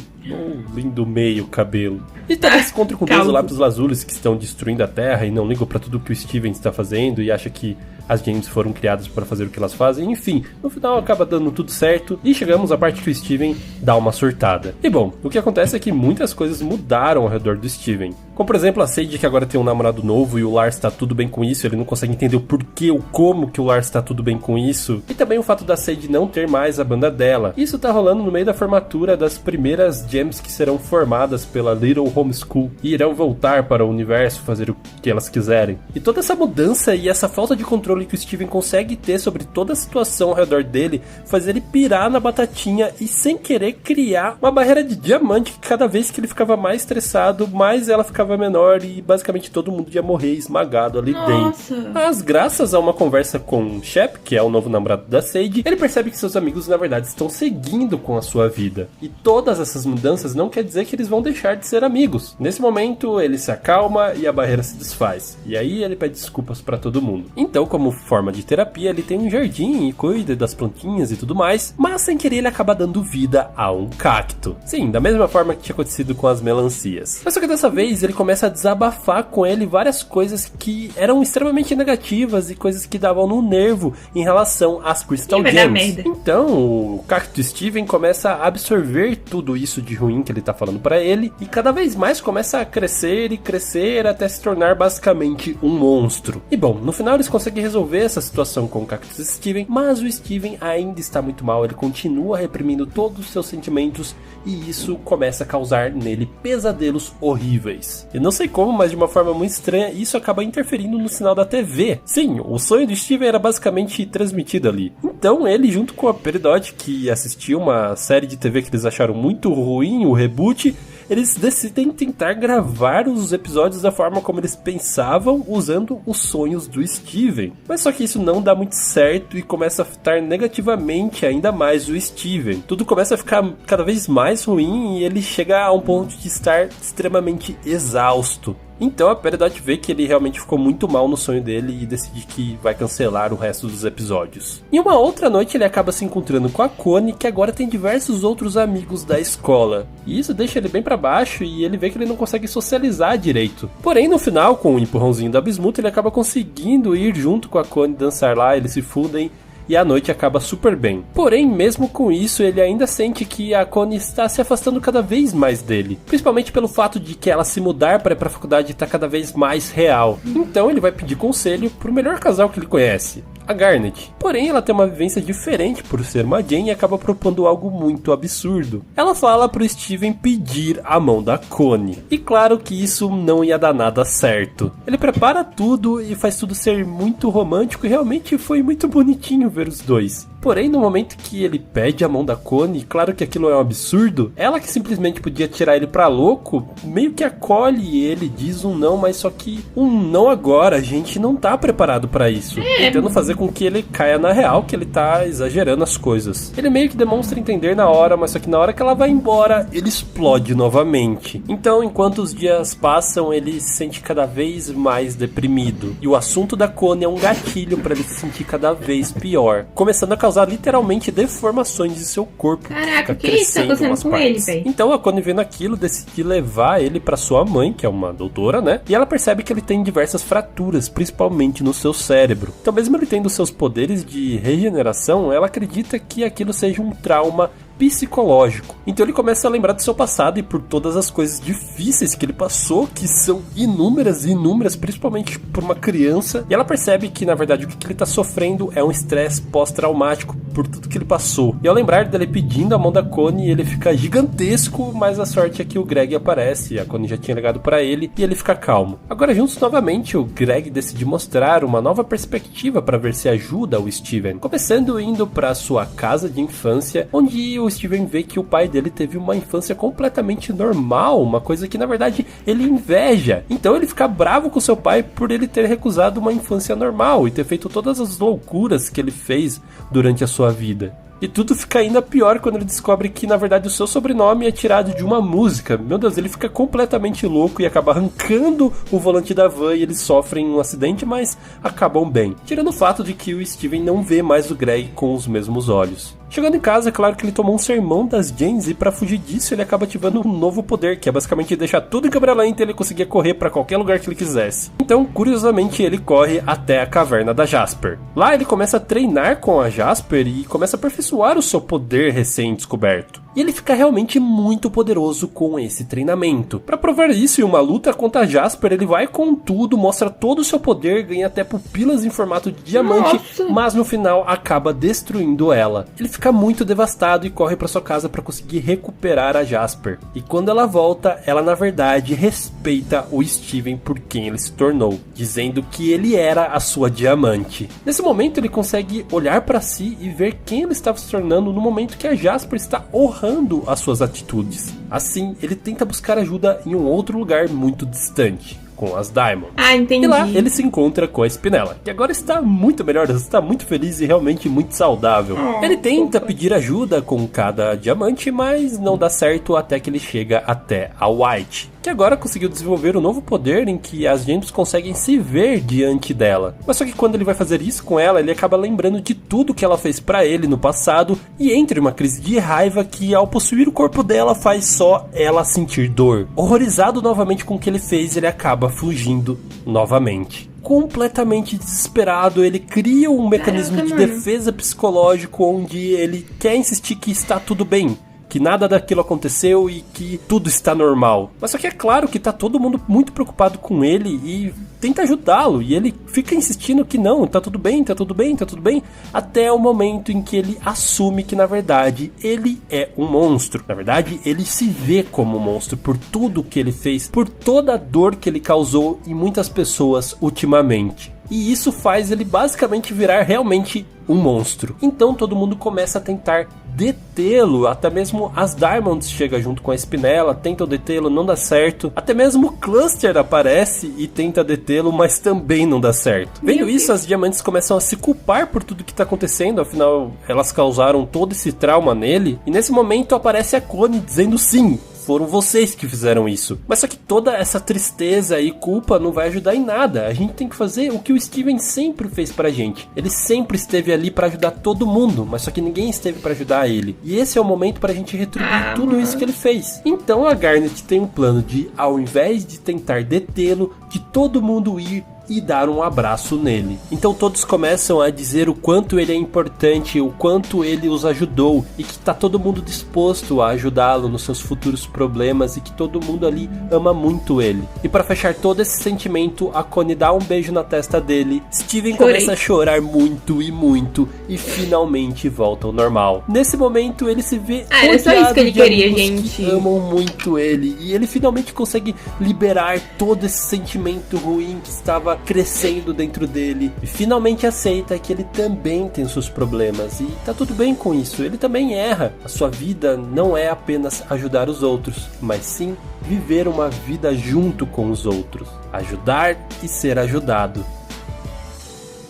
Lindo meio cabelo. E também se encontra com dois lápis lazulis que estão destruindo a Terra e não ligam pra tudo que o Steven está fazendo e acha que as gems foram criadas para fazer o que elas fazem. Enfim, no final acaba dando tudo certo e chegamos à parte que o Steven dá uma surtada. E bom, o que acontece é que muitas coisas mudaram ao redor do Steven. Como por exemplo a Sage, que agora tem um namorado novo e o Lars está tudo bem com isso, ele não consegue entender o porquê ou como que o Lars está tudo bem com isso. E também o fato da Sage não ter mais a banda dela. Isso tá rolando no meio da formatura das primeiras gems que serão formadas pela Little Homeschool e irão voltar para o universo, fazer o que elas quiserem. E toda essa mudança e essa falta de controle que o Steven consegue ter sobre toda a situação ao redor dele faz ele pirar na batatinha e sem querer criar uma barreira de diamante que cada vez que ele ficava mais estressado, mais ela ficava menor e basicamente todo mundo ia morrer esmagado ali dentro. Mas graças a uma conversa com Shep, que é o novo namorado da Sage, ele percebe que seus amigos na verdade estão seguindo com a sua vida. E todas essas mudanças não quer dizer que eles vão deixar de ser amigos. Nesse momento ele se acalma e a barreira se desfaz. E aí ele pede desculpas pra todo mundo. Então, como forma de terapia, ele tem um jardim e cuida das plantinhas e tudo mais, mas sem querer ele acaba dando vida a um cacto. Sim, da mesma forma que tinha acontecido com as melancias. Mas só que dessa vez ele começa a desabafar com ele várias coisas que eram extremamente negativas e coisas que davam no nervo em relação às Crystal Gems. Então o cacto Steven começa a absorver tudo isso de ruim que ele tá falando pra ele e cada vez mais começa a crescer e crescer até se tornar basicamente um monstro. E bom, no final eles conseguem resolver essa situação com o cactus Steven, mas o Steven ainda está muito mal, ele continua reprimindo todos os seus sentimentos e isso começa a causar nele pesadelos horríveis. Eu não sei como, mas de uma forma muito estranha, isso acaba interferindo no sinal da TV. Sim, o sonho do Steven era basicamente transmitido ali. Então ele, junto com a Peridot, que assistiu uma série de TV que eles acharam muito ruim, o reboot, eles decidem tentar gravar os episódios da forma como eles pensavam, usando os sonhos do Steven. Mas só que isso não dá muito certo e começa a afetar negativamente ainda mais o Steven. Tudo começa a ficar cada vez mais ruim e ele chega a um ponto de estar extremamente exausto. Então a Peridot vê que ele realmente ficou muito mal no sonho dele e decide que vai cancelar o resto dos episódios. Em uma outra noite ele acaba se encontrando com a Connie, que agora tem diversos outros amigos da escola. E isso deixa ele bem pra baixo e ele vê que ele não consegue socializar direito. Porém no final, com o empurrãozinho da Bismuth, ele acaba conseguindo ir junto com a Connie dançar lá, eles se fundem. e a noite acaba super bem. Porém, mesmo com isso, ele ainda sente que a Connie está se afastando cada vez mais dele, principalmente pelo fato de que ela se mudar para ir para a faculdade está cada vez mais real. Então ele vai pedir conselho pro melhor casal que ele conhece, a Garnet. Porém, ela tem uma vivência diferente por ser uma Jane e acaba propondo algo muito absurdo. Ela fala pro Steven pedir a mão da Connie. E claro que isso não ia dar nada certo. Ele prepara tudo e faz tudo ser muito romântico e realmente foi muito bonitinho ver os dois. Porém, no momento que ele pede a mão da Connie, claro que aquilo é um absurdo, ela que simplesmente podia tirar ele pra louco, meio que acolhe ele, diz um não, mas só que um não agora, a gente não tá preparado pra isso. Tentando fazer com que ele caia na real, que ele tá exagerando as coisas. Ele meio que demonstra entender na hora, mas só que na hora que ela vai embora, ele explode novamente. Então, enquanto os dias passam, ele se sente cada vez mais deprimido. E o assunto da Connie é um gatilho pra ele se sentir cada vez pior, começando a causar literalmente deformações de seu corpo. Caraca, o que isso tá acontecendo com ele, velho? Então a Connie, vendo aquilo, decide levar ele pra sua mãe, que é uma doutora, né? E ela percebe que ele tem diversas fraturas, principalmente no seu cérebro. Então, mesmo ele tendo seus poderes de regeneração, ela acredita que aquilo seja um trauma psicológico. Então ele começa a lembrar do seu passado e por todas as coisas difíceis que ele passou, que são inúmeras, principalmente por uma criança, e ela percebe que na verdade o que ele está sofrendo é um estresse pós-traumático por tudo que ele passou. E ao lembrar dele pedindo a mão da Connie, ele fica gigantesco, mas a sorte é que o Greg aparece, a Connie já tinha ligado para ele e ele fica calmo. Agora juntos novamente, o Greg decide mostrar uma nova perspectiva para ver se ajuda o Steven, começando indo para sua casa de infância, onde o Steven vê que o pai dele teve uma infância completamente normal, uma coisa que na verdade ele inveja. Então ele fica bravo com seu pai por ele ter recusado uma infância normal e ter feito todas as loucuras que ele fez durante a sua vida. E tudo fica ainda pior quando ele descobre que, na verdade, o seu sobrenome é tirado de uma música. Meu Deus, ele fica completamente louco e acaba arrancando o volante da van e eles sofrem um acidente, mas acabam bem. Tirando o fato de que o Steven não vê mais o Greg com os mesmos olhos. Chegando em casa, é claro que ele tomou um sermão das Janes e pra fugir disso ele acaba ativando um novo poder, que é basicamente deixar tudo em câmera lenta e ele conseguia correr pra qualquer lugar que ele quisesse. Então, curiosamente, ele corre até a caverna da Jasper. Lá ele começa a treinar com a Jasper e começa a aperfeiçoar o seu poder recém-descoberto. E ele fica realmente muito poderoso com esse treinamento. Para provar isso, em uma luta contra a Jasper, ele vai com tudo, mostra todo o seu poder, ganha até pupilas em formato de diamante, Nossa. mas no final acaba destruindo ela. Ele fica muito devastado e corre para sua casa para conseguir recuperar a Jasper. E quando ela volta, ela na verdade respeita o Steven por quem ele se tornou, dizendo que ele era a sua diamante. Nesse momento ele consegue olhar para si e ver quem ele estava se tornando no momento que a Jasper está honrando as suas atitudes. Assim, ele tenta buscar ajuda em um outro lugar muito distante, com as Diamonds. Ah, entendi. E lá ele se encontra com a Spinella, que agora está muito melhor, está muito feliz e realmente muito saudável. Ele tenta pedir ajuda com cada diamante, mas não dá certo até que ele chega até a White, que agora conseguiu desenvolver um novo poder em que as Gems conseguem se ver diante dela. Mas só que quando ele vai fazer isso com ela, ele acaba lembrando de tudo que ela fez pra ele no passado e entra em uma crise de raiva que ao possuir o corpo dela faz só ela sentir dor. Horrorizado novamente com o que ele fez, ele acaba fugindo novamente. Completamente desesperado, ele cria um mecanismo de defesa psicológico onde ele quer insistir que está tudo bem, que nada daquilo aconteceu e que tudo está normal. Mas só que é claro que tá todo mundo muito preocupado com ele e tenta ajudá-lo, e ele fica insistindo que não, tá tudo bem, tá tudo bem, tá tudo bem, até o momento em que ele assume que na verdade ele é um monstro. Na verdade, ele se vê como um monstro por tudo que ele fez, por toda a dor que ele causou em muitas pessoas ultimamente. E isso faz ele basicamente virar realmente um monstro. Então todo mundo começa a tentar detê-lo, até mesmo as Diamonds chegam junto com a Spinella, tentam detê-lo, não dá certo. Até mesmo o Cluster aparece e tenta detê-lo, mas também não dá certo. Vendo isso, as Diamantes começam a se culpar por tudo que está acontecendo, afinal elas causaram todo esse trauma nele. E nesse momento aparece a Connie dizendo sim, foram vocês que fizeram isso. Mas só que toda essa tristeza e culpa não vai ajudar em nada. A gente tem que fazer o que o Steven sempre fez pra gente. Ele sempre esteve ali pra ajudar todo mundo, mas só que ninguém esteve pra ajudar ele. E esse é o momento pra gente retribuir tudo isso que ele fez. Então a Garnet tem um plano de, ao invés de tentar detê-lo, de todo mundo ir e dar um abraço nele. Então todos começam a dizer o quanto ele é importante, o quanto ele os ajudou e que tá todo mundo disposto a ajudá-lo nos seus futuros problemas e que todo mundo ali ama muito ele. E para fechar todo esse sentimento, a Connie dá um beijo na testa dele, Steven começa a chorar muito e muito e finalmente volta ao normal. Nesse momento ele se vê era só isso que ele queria, gente. Que amam muito ele e ele finalmente consegue liberar todo esse sentimento ruim que estava crescendo dentro dele e finalmente aceita que ele também tem seus problemas e tá tudo bem com isso, ele também erra. A sua vida não é apenas ajudar os outros, mas sim viver uma vida junto com os outros, ajudar e ser ajudado.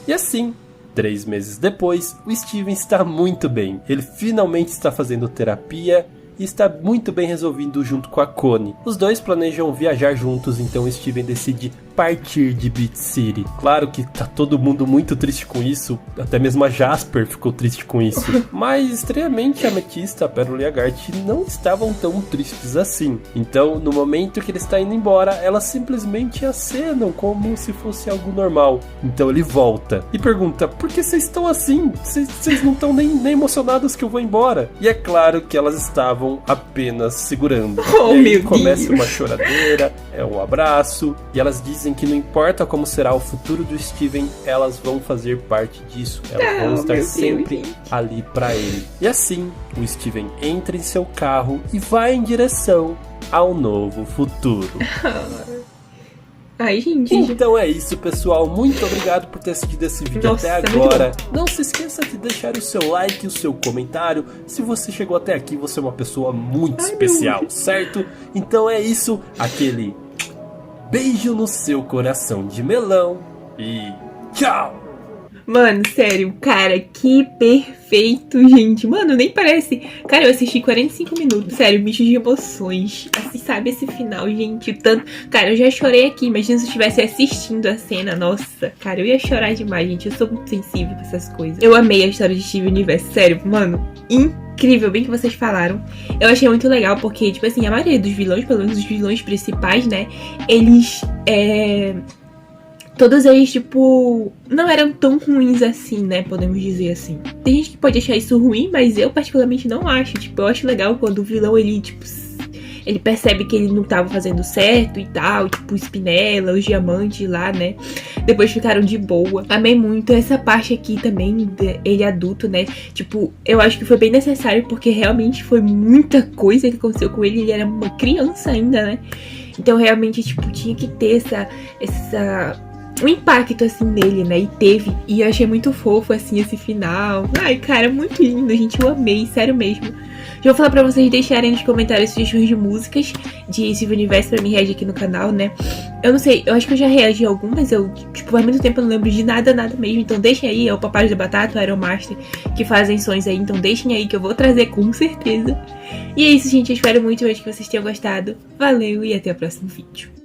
E assim, 3 meses depois, o Steven está muito bem, ele finalmente está fazendo terapia e está muito bem resolvido junto com a Connie. Os dois planejam viajar juntos, então Steven decide partir de Beach City. Claro que tá todo mundo muito triste com isso, até mesmo a Jasper ficou triste com isso. Mas, estranhamente, a Amethysta, a Pérola e a Garth não estavam tão tristes assim. Então, no momento que ele está indo embora, elas simplesmente acenam como se fosse algo normal. Então ele volta e pergunta, por que vocês estão assim? Vocês não estão nem emocionados que eu vou embora? E é claro que elas estavam apenas segurando. Oh, e aí meu começa Deus. uma choradeira, um abraço, e elas dizem que não importa como será o futuro do Steven, elas vão fazer parte disso. Elas vão estar sempre ali pra ele. E assim, o Steven entra em seu carro e vai em direção ao novo futuro. Ai, gente. Então é isso, pessoal. Muito obrigado por ter assistido esse vídeo Nossa, até agora. Não se esqueça de deixar o seu like e o seu comentário. Se você chegou até aqui, você é uma pessoa muito especial, certo? Então é isso. Aquele beijo no seu coração de melão e tchau! Mano, sério, cara, que perfeito, gente. Mano, nem parece. Cara, eu assisti 45 minutos. Sério, bicho de emoções. Assim, sabe, esse final, gente. Tanto. Cara, eu já chorei aqui. Imagina se eu estivesse assistindo a cena. Nossa, cara, eu ia chorar demais, gente. Eu sou muito sensível pra essas coisas. Eu amei a história de Steven Universe. Sério, mano, incrível, bem que vocês falaram. Eu achei muito legal porque, tipo assim, a maioria dos vilões, pelo menos os vilões principais, né, eles, todos eles, tipo, não eram tão ruins assim, né, podemos dizer assim. Tem gente que pode achar isso ruim, mas eu particularmente não acho. Tipo, eu acho legal quando o vilão, ele, tipo, ele percebe que ele não tava fazendo certo e tal, tipo, o Spinella, os diamantes lá, né, depois ficaram de boa. Amei muito essa parte aqui também, ele adulto, né, tipo, eu acho que foi bem necessário porque realmente foi muita coisa que aconteceu com ele era uma criança ainda, né, então realmente, tipo, tinha que ter um impacto, assim, nele, né, e teve, e eu achei muito fofo, assim, esse final. Ai, cara, muito lindo, gente, eu amei, sério mesmo. Já vou falar pra vocês deixarem nos comentários sugestões de músicas de Steven Universe pra me reagir aqui no canal, né. Eu não sei, eu acho que eu já reagi a algumas, eu, tipo, faz muito tempo eu não lembro de nada mesmo, então deixem aí, é o Papai da Batata, o Iron Master, que fazem sons aí, então deixem aí que eu vou trazer com certeza. E é isso, gente, eu espero muito que vocês tenham gostado. Valeu e até o próximo vídeo.